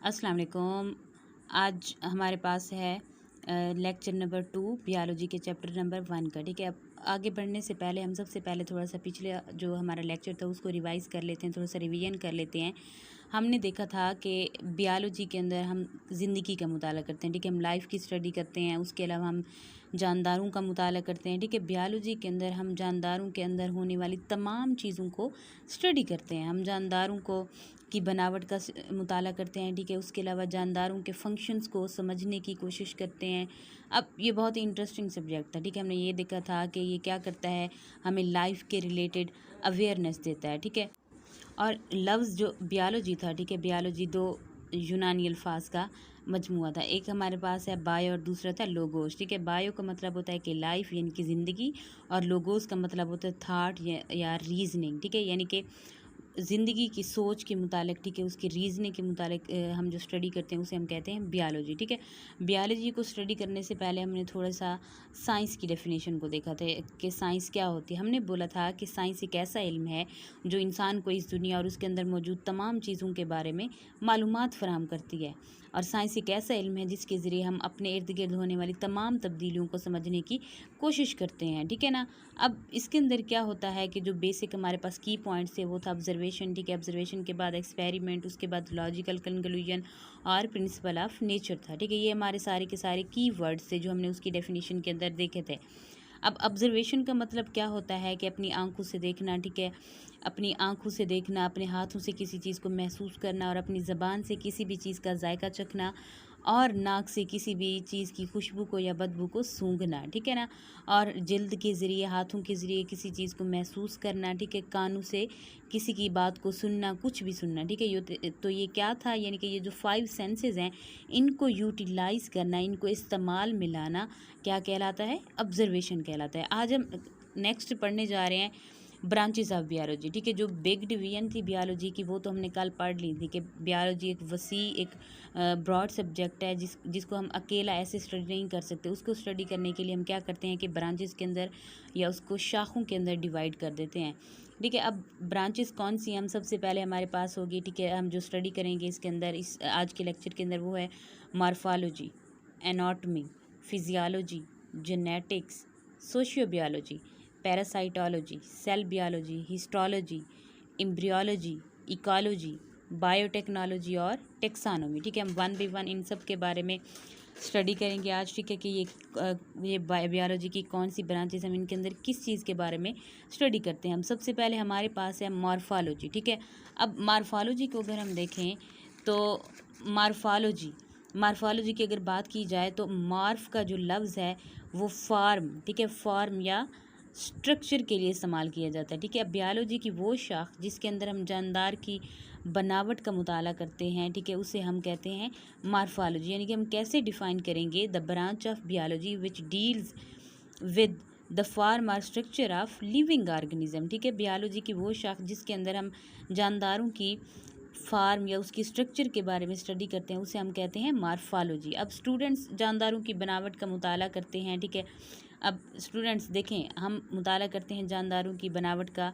अस्सलाम वालेकुम। आज हमारे पास है लेक्चर नंबर 2 बियोलॉजी के चैप्टर नंबर 1 का। ठीक है, अब आगे बढ़ने से पहले हम सबसे पहले थोड़ा सा पिछले जो हमारा लेक्चर था उसको रिवाइज़ कर लेते हैं, थोड़ा सा रिवीजन कर लेते हैं। हमने देखा था कि बियोलॉजी के अंदर हम ज़िंदगी का मुताला करते हैं। ठीक है, हम लाइफ की स्टडी करते हैं, उसके अलावा हम जानदारों का मुताला करते हैं। ठीक है, बियोलॉजी के अंदर हम जानदारों के अंदर होने वाली तमाम चीज़ों को स्टडी करते हैं। हम जानदारों को की बनावट का मुताला करते हैं। ठीक है, उसके अलावा जानदारों के फंक्शंस को समझने की कोशिश करते हैं। अब ये बहुत ही इंटरेस्टिंग सब्जेक्ट था। ठीक है, हमने ये देखा था कि ये क्या करता है, हमें लाइफ के रिलेटेड अवेयरनेस देता है। ठीक है, और लफ्ज़ जो बियोलॉजी था, ठीक है, बियोलॉजी दो यूनानी अल्फाज का मजमुआ था। एक हमारे पास है बायो और दूसरा था लोगोस। ठीक है, बायो का मतलब होता है कि लाइफ यानी कि ज़िंदगी, और लोगोस का मतलब होता है थाट या रीजनिंग। ठीक है, यानी कि ज़िंदगी की सोच के मुतालिक, ठीक है, उसकी रीज़निंग के मुतालिक हम जो स्टडी करते हैं उसे हम कहते हैं बियोलॉजी। ठीक है, बियोलॉजी को स्टडी करने से पहले हमने थोड़ा सा साइंस की डेफिनेशन को देखा था कि साइंस क्या होती है। हमने बोला था कि साइंस एक ऐसा इल्म है जो इंसान को इस दुनिया और उसके अंदर मौजूद तमाम चीज़ों के बारे में मालूमात फराहम करती है। और साइंस एक ऐसा इल्म है जिसके ज़रिए हम अपने इर्द गिर्द होने वाली तमाम तब्दीलियों को समझने की कोशिश करते हैं। ठीक है ना। अब इसके अंदर क्या होता है कि जो बेसिक हमारे पास की पॉइंट्स है वो था ऑब्जर्वेशन। ठीक है, ऑब्जर्वेशन के बाद एक्सपेरिमेंट, उसके बाद लॉजिकल कंक्लूजन और प्रिंसिपल ऑफ नेचर था। ठीक है, ये हमारे सारे के सारे की वर्ड्स थे जो हमने उसकी डेफिनेशन के अंदर देखे थे। अब ऑब्जर्वेशन का मतलब क्या होता है कि अपनी आंखों से देखना। ठीक है, अपनी आंखों से देखना, अपने हाथों से किसी चीज़ को महसूस करना, और अपनी ज़बान से किसी भी चीज़ का जायका चखना, और नाक से किसी भी चीज़ की खुशबू को या बदबू को सूंघना। ठीक है ना, और जिल्द के ज़रिए, हाथों के ज़रिए किसी चीज़ को महसूस करना। ठीक है, कानों से किसी की बात को सुनना, कुछ भी सुनना। ठीक है, तो ये क्या था, यानी कि ये जो 5 सेंसेस हैं इनको यूटिलाइज़ करना, इनको इस्तेमाल में लाना क्या कहलाता है, ऑब्जर्वेशन कहलाता है। आज हम नेक्स्ट पढ़ने जा रहे हैं ब्रांचेस ऑफ बियोलॉजी। ठीक है, जो बिग डिवीजन थी बियोलॉजी की वो तो हमने कल पढ़ ली थी कि बियोलॉजी एक वसी, एक ब्रॉड सब्जेक्ट है जिसको हम अकेला ऐसे स्टडी नहीं कर सकते। उसको स्टडी करने के लिए हम क्या करते हैं कि ब्रांचेस के अंदर या उसको शाखों के अंदर डिवाइड कर देते हैं। ठीक है, अब ब्रांचेस कौन सी हैं, हम सबसे पहले हमारे पास होगी। ठीक है, हम जो स्टडी करेंगे इसके अंदर, इस आज के लेक्चर के अंदर, वो है morphology, anatomy, physiology, genetics, sociobiology, parasitology, cell biology, histology, embryology, ecology, biotechnology और टेक्सानोमी। ठीक है, हम 1 बाय 1 इन सब के बारे में स्टडी करेंगे आज। ठीक है, कि ये बियोलॉजी की कौन सी ब्रांचेस, हम इनके अंदर किस चीज़ के बारे में स्टडी करते हैं। हम सबसे पहले हमारे पास है मॉर्फोलॉजी। ठीक है, अब मॉर्फोलॉजी को अगर हम देखें तो मॉर्फोलॉजी की अगर बात की जाए तो मॉर्फ का जो लफ्ज़ है वो फॉर्म, ठीक है, फॉर्म या स्ट्रक्चर के लिए इस्तेमाल किया जाता है। ठीक है, बियोलॉजी की वो शाख जिसके अंदर हम जानदार की बनावट का मुताला करते हैं, ठीक है, उसे हम कहते हैं मॉर्फोलॉजी। यानी कि हम कैसे डिफ़ाइन करेंगे, the branch of biology which deals with the form और स्ट्रक्चर ऑफ लिविंग ऑर्गेनिज्म। ठीक है, बियोलॉजी की वो शाख जिसके अंदर हम जानदारों की फार्म या उसकी स्ट्रक्चर के बारे में स्टडी करते हैं उसे हम कहते हैं मॉर्फोलॉजी। अब स्टूडेंट्स जानदारों की बनावट का मुताला करते हैं। ठीक है, अब स्टूडेंट्स देखें, हम मुताला करते हैं जानदारों की बनावट का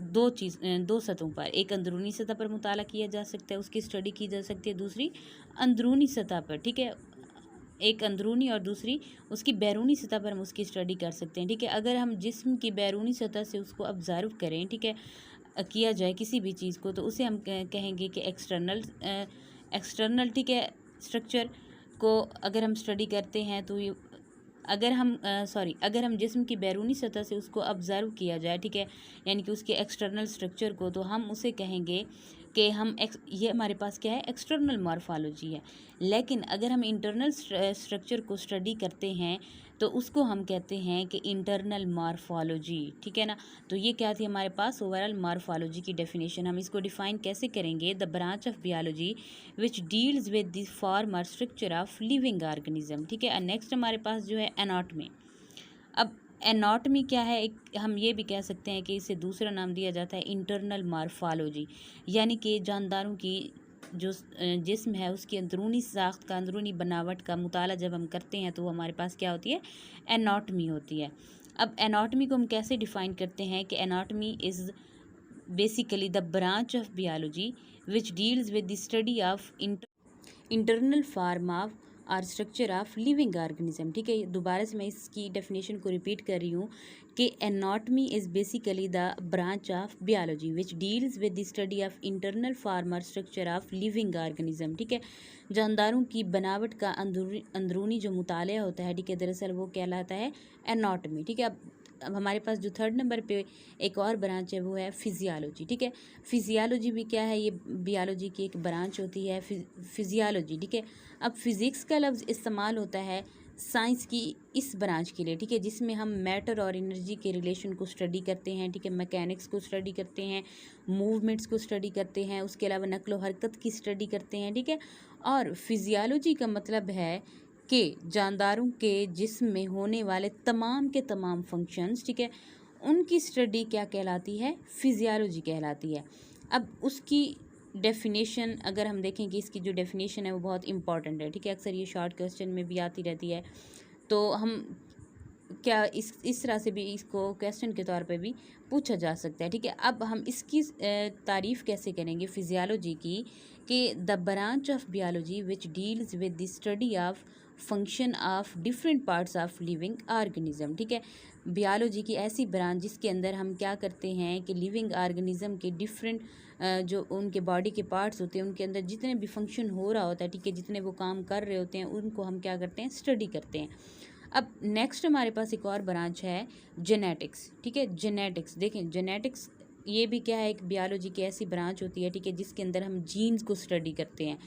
दो सतहों पर। एक अंदरूनी सतह पर मुताला किया जा सकता है, उसकी स्टडी की जा सकती है, दूसरी अंदरूनी सतह पर। ठीक है, एक अंदरूनी और दूसरी उसकी बैरूनी सतह पर हम उसकी स्टडी कर सकते हैं। ठीक है, अगर हम जिस्म की बैरूनी सतह से उसको ऑब्ज़र्व करें, ठीक है, किया जाए किसी भी चीज़ को, तो उसे हम कहेंगे कि एक्सटर्नल, ठीक है, स्ट्रक्चर को अगर हम स्टडी करते हैं तो ये अगर हम जिस्म की बैरूनी सतह से उसको ऑब्ज़र्व किया जाए, ठीक है, यानी कि उसके एक्सटर्नल स्ट्रक्चर को, तो हम उसे कहेंगे कि ये हमारे पास क्या है, एक्सटर्नल मॉर्फोलॉजी है। लेकिन अगर हम इंटरनल स्ट्रक्चर को स्टडी करते हैं तो उसको हम कहते हैं कि इंटरनल मॉर्फोलॉजी। ठीक है ना, तो ये क्या थी हमारे पास ओवरऑल मॉर्फोलॉजी की डेफिनेशन। हम इसको डिफाइन कैसे करेंगे, the branch of biology which deals with the form और स्ट्रक्चर ऑफ लिविंग ऑर्गेनिज्म। ठीक है, नेक्स्ट हमारे पास जो है एनाटॉमी। अब एनाटॉमी क्या है, एक हम ये भी कह सकते हैं कि इसे दूसरा नाम दिया जाता है इंटरनल मॉर्फोलॉजी, यानी कि जानदारों की जो जिस्म है उसकी अंदरूनी साख्त का, अंदरूनी बनावट का मुताला जब हम करते हैं तो वो हमारे पास क्या होती है, एनाटॉमी होती है। अब एनाटॉमी को हम कैसे डिफ़ाइन करते हैं कि anatomy is basically the branch of biology which deals with the study of internal form of और स्ट्रक्चर ऑफ लिविंग ऑर्गेनिज्म। ठीक है, दोबारा से मैं इसकी डेफिनेशन को रिपीट कर रही हूँ कि anatomy is basically the branch of biology which deals with the study of internal form और स्ट्रक्चर ऑफ लिविंग ऑर्गेनिज्म। ठीक है, जानदारों की बनावट का अंदरूनी जो मुताला होता है, ठीक है, दरअसल वो कहलाता है एनाटॉमी। ठीक है, अब हमारे पास जो थर्ड नंबर पे एक और ब्रांच है वो है फिजियोलॉजी। ठीक है, फिजियोलॉजी भी क्या है, ये बायोलॉजी की एक ब्रांच होती है फिजियोलॉजी। ठीक है, अब फिज़िक्स का लफ्ज़ इस्तेमाल होता है साइंस की इस ब्रांच के लिए, ठीक है, जिसमें हम मैटर और एनर्जी के रिलेशन को स्टडी करते हैं। ठीक है, मैकेनिक्स को स्टडी करते हैं, मूवमेंट्स को स्टडी करते हैं, उसके अलावा नक्लो हरकत की स्टडी करते हैं। ठीक है, और फिजियोलॉजी का मतलब है कि जानदारों के जिस्म में होने वाले तमाम के तमाम फंक्शंस, ठीक है, उनकी स्टडी क्या कहलाती है, फिजियोलॉजी कहलाती है। अब उसकी डेफिनेशन अगर हम देखें कि इसकी जो डेफिनेशन है वो बहुत इंपॉर्टेंट है। ठीक है, अक्सर ये शॉर्ट क्वेश्चन में भी आती रहती है, तो हम क्या इस तरह से भी इसको क्वेश्चन के तौर पे भी पूछा जा सकता है। ठीक है, अब हम इसकी तारीफ़ कैसे करेंगे फिजियोलॉजी की, कि the branch of biology which deals with the study of function of different parts of living organism. ठीक है, बायोलॉजी की ऐसी ब्रांच जिसके अंदर हम क्या करते हैं कि लिविंग ऑर्गेनिज्म के डिफरेंट जो उनके बॉडी के पार्ट्स होते हैं, उनके अंदर जितने भी फंक्शन हो रहा होता है, ठीक है, जितने वो काम कर रहे होते हैं, उनको हम क्या करते हैं, स्टडी करते हैं। अब नेक्स्ट हमारे पास एक और ब्रांच है जेनेटिक्स। ठीक है, जेनेटिक्स देखें, जेनेटिक्स ये भी क्या है, एक बायोलॉजी की ऐसी ब्रांच होती है, ठीक है, जिसके अंदर हम जीन्स को स्टडी करते हैं।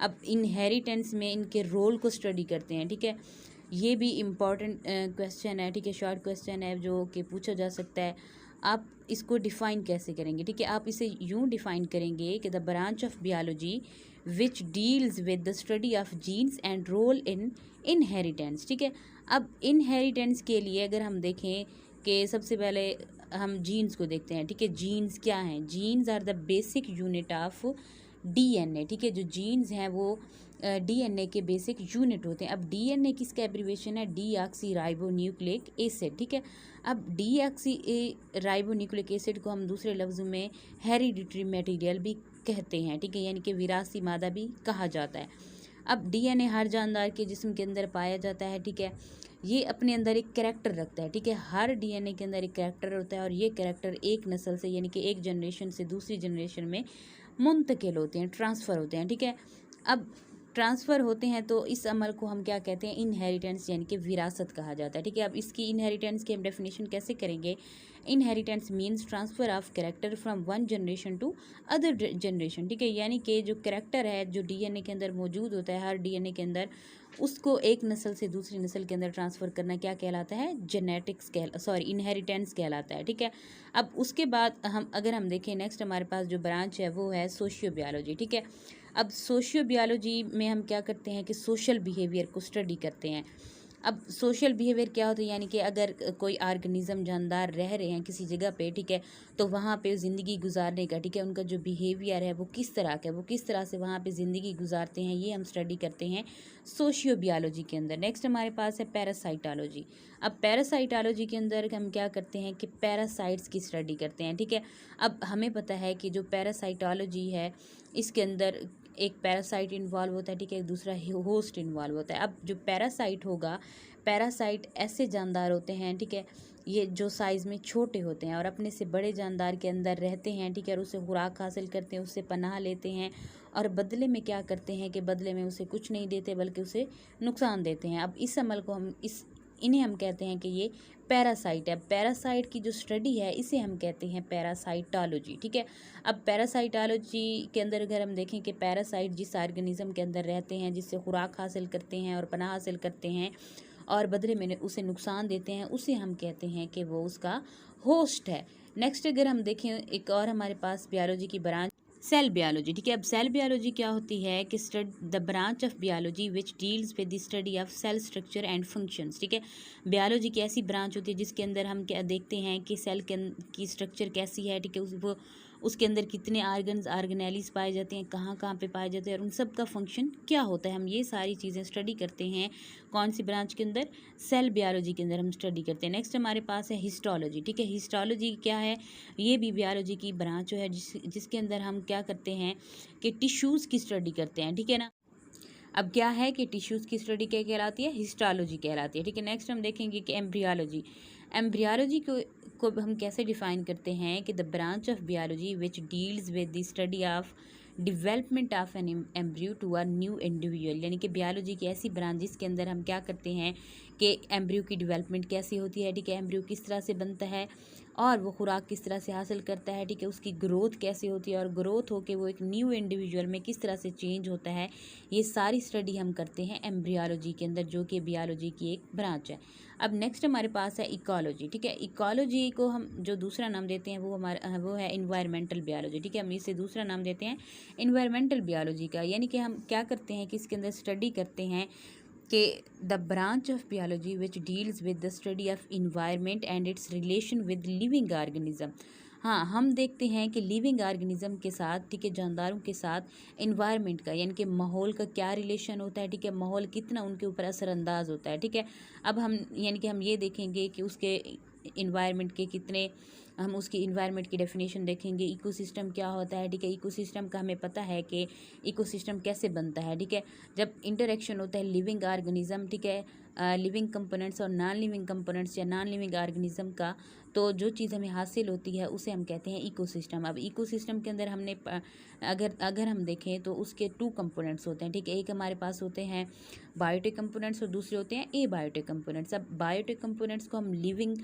अब इनहेरिटेंस में इनके रोल को स्टडी करते हैं। ठीक है, ये भी इम्पॉर्टेंट क्वेश्चन है। ठीक है, शॉर्ट क्वेश्चन है जो कि पूछा जा सकता है। आप इसको डिफ़ाइन कैसे करेंगे, ठीक है, आप इसे यूँ डिफ़ाइन करेंगे कि the branch of biology which deals with the study of genes and role in inheritance. ठीक है, अब इनहेरिटेंस के लिए अगर हम देखें कि सबसे पहले हम जीन्स को देखते हैं। ठीक है, जीन्स क्या हैं, genes are the basic unit of DNA. ठीक है, जो जीन्स हैं वो डीएनए के बेसिक यूनिट होते हैं। अब डीएनए किसका एब्रीवेशन है, डीऑक्सी राइबो न्यूक्लिक एसिड। ठीक है, अब डीऑक्सी राइबो न्यूक्लिक एसिड को हम दूसरे लफ्ज़ों में हेरिडिटरी मटेरियल भी कहते हैं। ठीक है, यानी कि विरासी मादा भी कहा जाता है। अब डीएनए हर जानदार के जिस्म के अंदर पाया जाता है। ठीक है, ये अपने अंदर एक कैरेक्टर रखता है। ठीक है, हर डीएनए के अंदर एक कैरेक्टर होता है और ये कैरेक्टर एक नस्ल से यानी कि एक जनरेशन से दूसरी जनरेशन में मुंतकिल होते हैं, ट्रांसफ़र होते हैं। ठीक है, अब ट्रांसफ़र होते हैं तो इस अमल को हम क्या कहते हैं, इनहेरिटेंस यानी कि विरासत कहा जाता है। ठीक है, अब इसकी इनहेरिटेंस की हम डेफिनेशन कैसे करेंगे, inheritance means transfer of character from one generation to other generation. ठीक है, यानी कि जो कैरेक्टर है जो डीएनए के अंदर मौजूद होता है, हर डीएनए के अंदर, उसको एक नस्ल से दूसरी नस्ल के अंदर ट्रांसफ़र करना क्या कहलाता है, जेनेटिक्स इनहेरिटेंस कहलाता है। ठीक है, अब उसके बाद अगर हम देखें नेक्स्ट हमारे पास जो ब्रांच है वो है सोशियो बायोलॉजी। ठीक है, अब सोशियो बायोलॉजी में हम क्या करते हैं कि सोशल बिहेवियर को स्टडी करते हैं। अब सोशल बिहेवियर क्या होता है, यानी कि अगर कोई ऑर्गेनिज्म जानदार रह रहे हैं किसी जगह पे, ठीक है, तो वहाँ पे ज़िंदगी गुजारने का, ठीक है, उनका जो बिहेवियर है वो किस तरह का है, वो किस तरह से वहाँ पे ज़िंदगी गुजारते हैं, ये हम स्टडी करते हैं सोशियो बायोलॉजी के अंदर। नेक्स्ट हमारे पास है पैरासाइटोलॉजी। अब पैरासाइटोलॉजी के अंदर हम क्या करते हैं कि पैरासाइट्स की स्टडी करते हैं। ठीक है, अब हमें पता है कि जो पैरासाइटोलॉजी है इसके अंदर एक पैरासाइट इन्वॉल्व होता है। ठीक है, दूसरा होस्ट इन्वॉल्व होता है। अब जो पैरासाइट होगा, पैरासाइट ऐसे जानदार होते हैं, ठीक है, ये जो साइज़ में छोटे होते हैं और अपने से बड़े जानदार के अंदर रहते हैं। ठीक है, और उससे खुराक हासिल करते हैं, उससे पनाह लेते हैं और बदले में क्या करते हैं कि बदले में उसे कुछ नहीं देते बल्कि उसे नुकसान देते हैं। अब इस अमल को इन्हें हम कहते हैं कि ये पैरासाइट है। पैरासाइट की जो स्टडी है इसे हम कहते हैं पैरासाइटोलॉजी। ठीक है, अब पैरासाइटोलॉजी के अंदर अगर हम देखें कि पैरासाइट जिस ऑर्गेनिज्म के अंदर रहते हैं, जिससे खुराक हासिल करते हैं और पनाह हासिल करते हैं और बदले में उसे नुकसान देते हैं, उसे हम कहते हैं कि वो उसका होस्ट है। नेक्स्ट अगर हम देखें एक और हमारे पास बायोलॉजी की ब्रांच सेल बायोलॉजी। ठीक है, अब सेल बायोलॉजी क्या होती है कि the branch of biology which deals with the study of cell structure and functions. ठीक है, बायोलॉजी की ऐसी ब्रांच होती है जिसके अंदर हम क्या देखते हैं कि सेल की स्ट्रक्चर कैसी है। ठीक है, वो उसके अंदर कितने आर्गेनेलीज पाए जाते हैं, कहाँ कहाँ पे पाए जाते हैं और उन सब का फंक्शन क्या होता है, हम ये सारी चीज़ें स्टडी करते हैं। कौन सी ब्रांच के अंदर, सेल बायोलॉजी के अंदर हम स्टडी करते हैं। नेक्स्ट हमारे पास है हिस्टोलॉजी। ठीक है, हिस्टोलॉजी क्या है, ये भी बायोलॉजी की ब्रांच है जिसके अंदर हम क्या करते हैं कि टिश्यूज़ की स्टडी करते हैं। ठीक है ना, अब क्या है कि टिश्यूज़ की स्टडी क्या कहलाती है, हिस्टोलॉजी कहलाती है, ठीक है। नेक्स्ट हम देखेंगे कि एम्ब्रियोलॉजी। एम्ब्रियोलॉजी को हम कैसे डिफाइन करते हैं कि the branch of biology which deals with the study of development of an embryo to a new individual, यानी कि बियोलॉजी की ऐसी ब्रांच जिसके अंदर हम क्या करते हैं कि एम्ब्रियो की डेवलपमेंट कैसी होती है, ठीक है, एम्ब्रियो किस तरह से बनता है और वो खुराक किस तरह से हासिल करता है, ठीक है, उसकी ग्रोथ कैसे होती है और ग्रोथ होके वो एक न्यू इंडिविजुअल में किस तरह से चेंज होता है, ये सारी स्टडी हम करते हैं एम्ब्रियोलॉजी के अंदर, जो कि बियोलॉजी की एक ब्रांच है। अब नेक्स्ट हमारे पास है इकोलॉजी, ठीक है। इकोलॉजी को हम जो दूसरा नाम देते हैं वो है इन्वायरमेंटल बियोलॉजी, ठीक है। हम इसे दूसरा नाम देते हैं इन्वायरमेंटल बियोलॉजी का, यानी कि हम क्या करते हैं कि इसके अंदर स्टडी करते हैं कि the branch of biology which deals with the study of environment and it's relation with living organism. हाँ, हम देखते हैं कि लिविंग ऑर्गेनिज्म के साथ, ठीक है, जानदारों के साथ इन्वायरमेंट का यानी कि माहौल का क्या रिलेशन होता है, ठीक है, माहौल कितना उनके ऊपर असरअंदाज होता है, ठीक है। अब हम यानी कि हम ये देखेंगे कि उसके इन्वायरमेंट के कितने, हम उसकी इन्वायरमेंट की डेफिनेशन देखेंगे, इकोसिस्टम क्या होता है, ठीक है। इकोसिस्टम का हमें पता है कि इकोसिस्टम कैसे बनता है, ठीक है, जब इंटरेक्शन होता है लिविंग ऑर्गेनिज्म, ठीक है, लिविंग कंपोनेंट्स और नॉन लिविंग कंपोनेंट्स या नॉन लिविंग ऑर्गेनिज्म का, तो जो चीज़ हमें हासिल होती है उसे हम कहते हैं इकोसिस्टम। अब इकोसिस्टम के अंदर हमने अगर हम देखें तो उसके टू कंपोनेंट्स होते हैं, ठीक है। एक हमारे पास होते हैं बायोटिक कंपोनेंट्स और दूसरे होते हैं ए बायोटिक कंपोनेंट्स। अब बायोटिक कंपोनेंट्स को हम लिविंग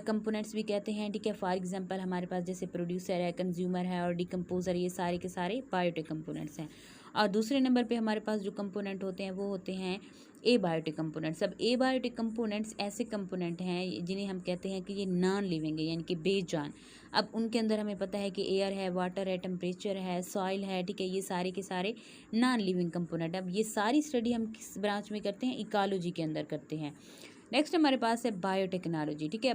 कंपोनेंट्स भी कहते हैं, ठीक है। फॉर एग्जांपल हमारे पास जैसे प्रोड्यूसर है, कंज्यूमर है और डिकम्पोजर, ये सारे के सारे बायोटिक कंपोनेंट्स हैं। और दूसरे नंबर पे हमारे पास जो कंपोनेंट होते हैं वो होते हैं ए बायोटिक कंपोनेंट्स। अब ए बायोटिक कंपोनेंट्स ऐसे कंपोनेंट हैं जिन्हें हम कहते हैं कि ये नॉन लिविंग है, यानी कि बेजान। अब उनके अंदर हमें पता है कि एयर है, वाटर है, टेम्परेचर है, सॉइल है, ठीक है, ये सारे के सारे नॉन लिविंग कंपोनेंट। अब ये सारी स्टडी हम किस ब्रांच में करते हैं, इकोलॉजी के अंदर करते हैं। नेक्स्ट हमारे पास है बायोटेक्नोलॉजी, ठीक है।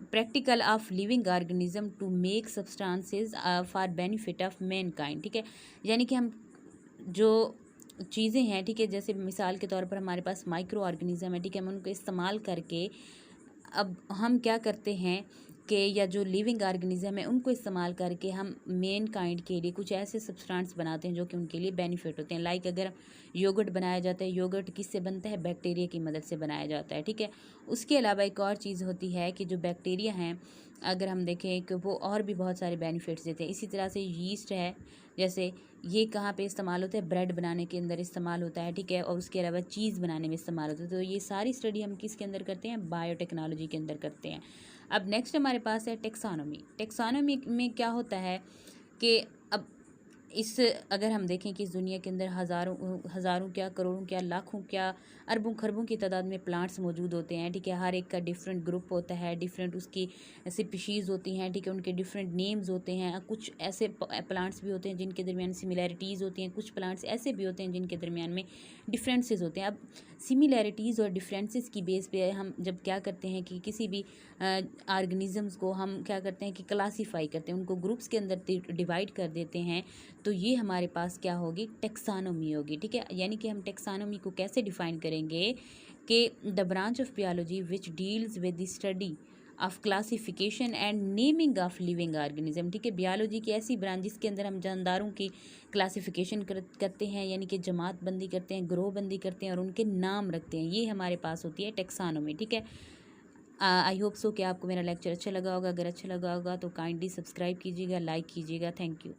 Practical of living organism to make substances for benefit of mankind, ठीक है। यानी कि हम जो चीज़ें हैं, ठीक है, जैसे मिसाल के तौर पर हमारे पास माइक्रो ऑर्गेनिज्म है, ठीक है, हम उनको इस्तेमाल करके अब हम क्या करते हैं कि या जो लिविंग ऑर्गेनिज्म है उनको इस्तेमाल करके हम मेन काइंड के लिए कुछ ऐसे सब्सटेंस बनाते हैं जो कि उनके लिए बेनिफिट होते हैं। लाइक अगर योगर्ट बनाया जाता है, योगर्ट किससे बनता है, बैक्टीरिया की मदद से बनाया जाता है, ठीक है। उसके अलावा एक और चीज़ होती है कि जो बैक्टीरिया हैं, अगर हम देखें कि वो और भी बहुत सारे बेनिफिट्स देते हैं। इसी तरह से यीस्ट है, जैसे ये कहाँ पे इस्तेमाल होता है, ब्रेड बनाने के अंदर इस्तेमाल होता है, ठीक है, और उसके अलावा चीज़ बनाने में इस्तेमाल होता है। तो ये सारी स्टडी हम किसके अंदर करते हैं, बायोटेक्नोलॉजी के अंदर करते हैं। अब नेक्स्ट हमारे पास है टेक्सोनोमी। टेक्सोनोमी में क्या होता है कि अब इस अगर हम देखें कि इस दुनिया के अंदर हज़ारों क्या, करोड़ों क्या, लाखों क्या, अरबों खरबों की तादाद में प्लांट्स मौजूद होते हैं, ठीक है। हर एक का डिफरेंट ग्रुप होता है, डिफरेंट उसकी स्पीशीज़ होती हैं, ठीक है, उनके डिफरेंट नेम्स होते हैं। कुछ ऐसे प्लांट्स भी होते हैं जिनके दरमियान सिमिलैरिटीज़ होती हैं, कुछ प्लांट्स ऐसे भी होते हैं जिनके दरमियान में डिफरेंसेस होते हैं। अब सिमिलैरिटीज़ और डिफरेंसेस की बेस पे हम जब क्या करते हैं कि किसी भी ऑर्गेनिज़म्स को हम क्या करते हैं कि क्लासीफाई करते हैं, उनको ग्रुप्स के अंदर डिवाइड कर देते हैं, तो ये हमारे पास क्या होगी, टेक्सानोमी होगी, ठीक है। यानी कि हम टेक्सानोमी को कैसे डिफाइन करेंगे कि the branch of biology which deals with the study of classification and naming of living organism, ठीक है। बियोलॉजी की ऐसी ब्रांच जिसके अंदर हम जानदारों की क्लासिफिकेशन करते हैं, यानी कि जमात बंदी करते हैं, ग्रोह बंदी करते हैं और उनके नाम रखते हैं, ये हमारे पास होती है टेक्सानोमी, ठीक है। आई होप सो कि आपको मेरा लेक्चर अच्छा लगा होगा। अगर अच्छा लगा होगा तो काइंडली सब्सक्राइब कीजिएगा, लाइक कीजिएगा। Thank you.